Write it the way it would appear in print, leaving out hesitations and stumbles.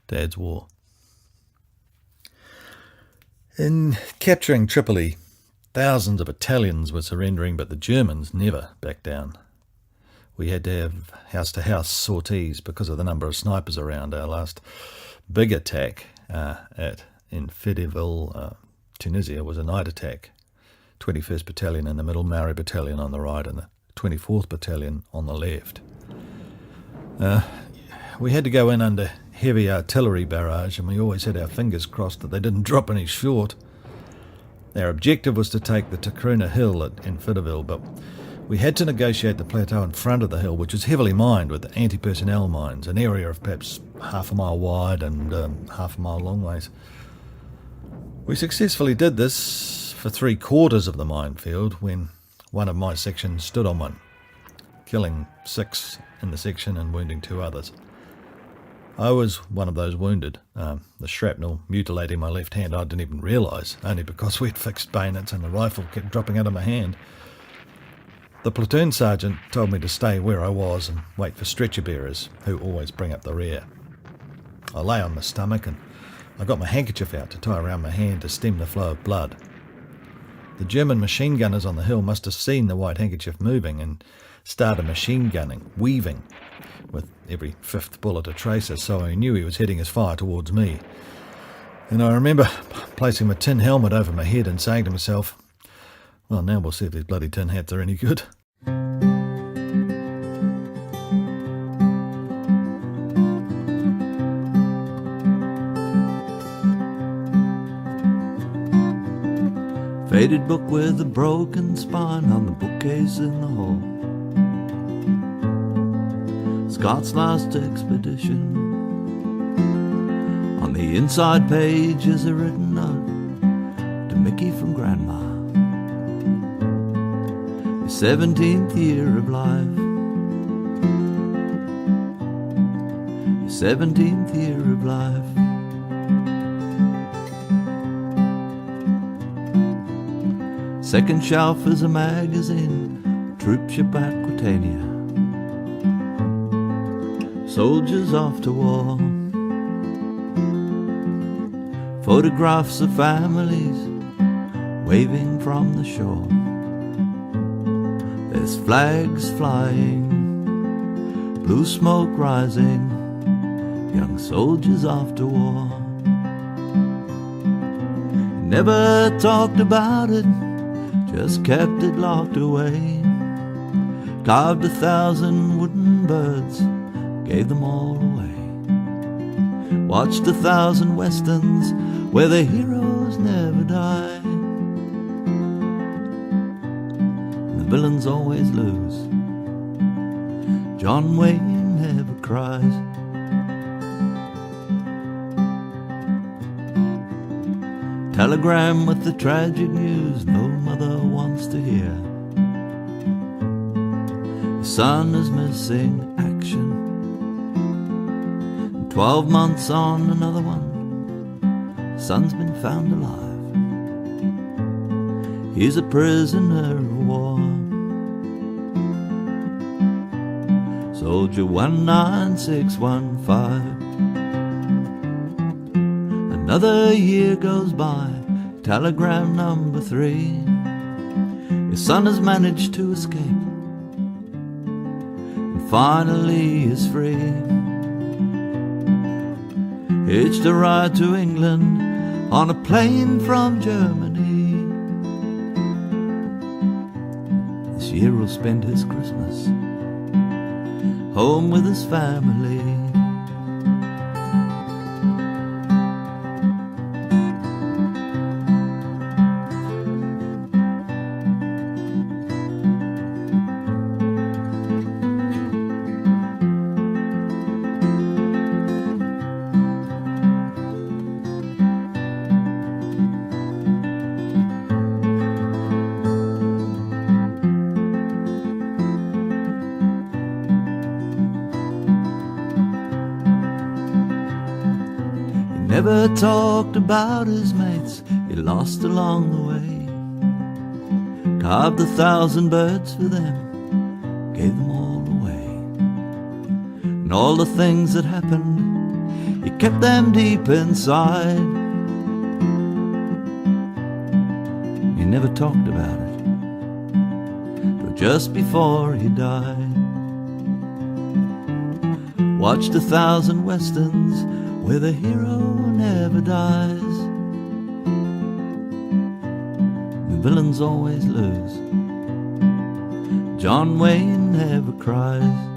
Dad's war. In capturing Tripoli, thousands of Italians were surrendering, but the Germans never backed down. We had to have house-to-house sorties because of the number of snipers around. Our last big attack in Fediville, Tunisia, was a night attack. 21st Battalion in the middle, Maori Battalion on the right, and the 24th Battalion on the left. We had to go in under heavy artillery barrage, and we always had our fingers crossed that they didn't drop any short. Our objective was to take the Takruna Hill in Fediville, but we had to negotiate the plateau in front of the hill, which was heavily mined with anti-personnel mines, an area of perhaps half a mile wide and half a mile long ways. We successfully did this for 3/4 of the minefield when one of my sections stood on one, killing 6 in the section and wounding 2 others. I was one of those wounded. The shrapnel mutilating my left hand I didn't even realise, only because we'd fixed bayonets and the rifle kept dropping out of my hand. The platoon sergeant told me to stay where I was and wait for stretcher bearers, who always bring up the rear. I lay on my stomach and I got my handkerchief out to tie around my hand to stem the flow of blood. The German machine gunners on the hill must have seen the white handkerchief moving and started machine gunning, weaving, with every 5th bullet a tracer, so I knew he was heading his fire towards me. And I remember placing my tin helmet over my head and saying to myself, well, now we'll see if these bloody tin hats are any good. Faded book with a broken spine on the bookcase in the hall. Scott's last expedition. On the inside page is a written note to Mickey from Grandma. His 17th year of life. His 17th year of life. Second shelf is a magazine, troopship Aquitania. Soldiers off to war. Photographs of families waving from the shore. There's flags flying, blue smoke rising, young soldiers off to war. Never talked about it, just kept it locked away. Carved 1,000 wooden birds, gave them all away. Watched 1,000 westerns where the heroes never die. And the villains always lose. John Wayne never cries. Telegram with the tragic news no mother wants to hear. The son is missing action. 12 months on another one. Son's been found alive. He's a prisoner of war. Soldier 19615. Another year goes by, telegram number 3. Your son has managed to escape and finally is free. Hitched a ride to England on a plane from Germany. This year he'll spend his Christmas home with his family. Never talked about his mates he lost along the way. Carved 1,000 birds for them, gave them all away. And all the things that happened He kept them deep inside. He never talked about it till just before he died. Watched 1,000 westerns where the hero never dies. The villains always lose. John Wayne never cries.